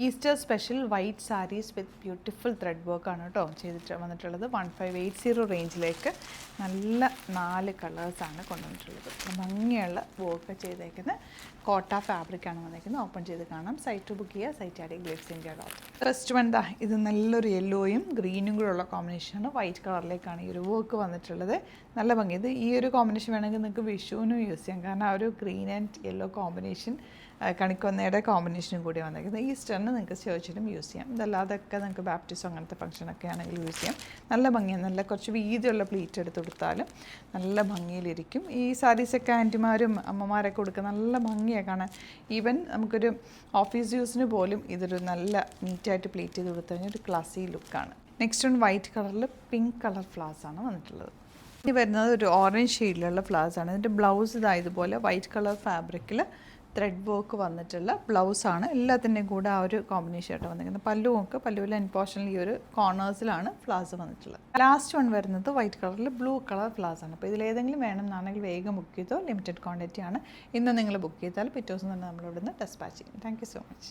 Easter special white saris with beautiful thread വർക്കാണ് കേട്ടോ ചെയ്തിട്ട് വന്നിട്ടുള്ളത്. 1580 റേഞ്ചിലേക്ക് നല്ല 4 കളേഴ്സാണ് കൊണ്ടുവന്നിട്ടുള്ളത്. ഭംഗിയുള്ള വർക്ക് ചെയ്തേക്കുന്ന കോട്ട ഫാബ്രിക്കാണ് വന്നിരിക്കുന്നത്. ഓപ്പൺ ചെയ്ത് കാണാം. സൈറ്റ് ബുക്ക് ചെയ്യുക. Site add glyphs India dot. First one ദാ ഇത് നല്ലൊരു യെല്ലോയും ഗ്രീനും കൂടെ ഉള്ള കോമ്പിനേഷനാണ്. വൈറ്റ് കളറിലേക്കാണ് ഈ ഒരു വർക്ക് വന്നിട്ടുള്ളത്. നല്ല ഭംഗി. ഇത് ഈ ഒരു കോമ്പിനേഷൻ വേണമെങ്കിൽ നിങ്ങൾക്ക് വിഷുവിനും യൂസ് ചെയ്യാം. കാരണം ആ ഒരു ഗ്രീൻ ആൻഡ് യെല്ലോ കോമ്പിനേഷൻ കണിക്കൊന്നയുടെ കോമ്പിനേഷനും കൂടി വന്നിരിക്കുന്നത്. ഈസ്റ്ററിന് നിങ്ങൾക്ക് ചേർച്ചിലും യൂസ് ചെയ്യാം. ഇതല്ലാതൊക്കെ നിങ്ങൾക്ക് ബാപ്റ്റിസം അങ്ങനത്തെ ഫംഗ്ഷനൊക്കെ ആണെങ്കിൽ യൂസ് ചെയ്യാം. നല്ല ഭംഗിയാണ്. നല്ല കുറച്ച് വീതിയുള്ള പ്ലീറ്റ് എടുത്ത് കൊടുത്താലും നല്ല ഭംഗിയിലിരിക്കും. ഈ സാരീസൊക്കെ ആൻറ്റിമാരും അമ്മമാരൊക്കെ കൊടുക്കുക നല്ല ഭംഗിയാണ് കാണാൻ. ഈവൻ നമുക്കൊരു ഓഫീസ് യൂസിന് പോലും ഇതൊരു നല്ല നീറ്റായിട്ട് പ്ലീറ്റ് ചെയ്ത് കൊടുത്തു കഴിഞ്ഞാൽ ഒരു ക്ലാസി ലുക്കാണ്. നെക്സ്റ്റ് വൺ വൈറ്റ് കളറിൽ പിങ്ക് കളർ ഫ്ലവേഴ്സ് ആണ് വന്നിട്ടുള്ളത്. ഇനി വരുന്നത് ഒരു ഓറഞ്ച് ഷെയ്ഡിലുള്ള ഫ്ലവേഴ്സ് ആണ്. ഇതിൻ്റെ ബ്ലൗസ് ഇതായതുപോലെ വൈറ്റ് കളർ ഫാബ്രിക്കിൽ ത്രെഡ് വർക്ക് വന്നിട്ടുള്ള ബ്ലൗസാണ്. എല്ലാത്തിൻ്റെയും കൂടെ ആ ഒരു കോമ്പിനേഷൻ ആയിട്ട് വന്നിരിക്കുന്നത്. പല്ലുവിൽ എൻ പോർഷനിൽ ഈ ഒരു കോർണേഴ്സിലാണ് ഫ്ലവേഴ്സ് വന്നിട്ടുള്ളത്. ലാസ്റ്റ് വൺ വരുന്നത് വൈറ്റ് കളറിൽ ബ്ലൂ കളർ ഫ്ലവേഴ്സ് ആണ്. അപ്പോൾ ഇതിലേതെങ്കിലും വേണമെന്നാണെങ്കിൽ വേഗം ബുക്ക് ചെയ്തോ. ലിമിറ്റഡ് ക്വാണ്ടിറ്റി ആണ്. ഇന്ന് നിങ്ങൾ ബുക്ക് ചെയ്താൽ പിറ്റേ ദിവസം തന്നെ നമ്മളിവിടുന്ന് ഡെസ്പാച്ച് ചെയ്യും. Thank you so much.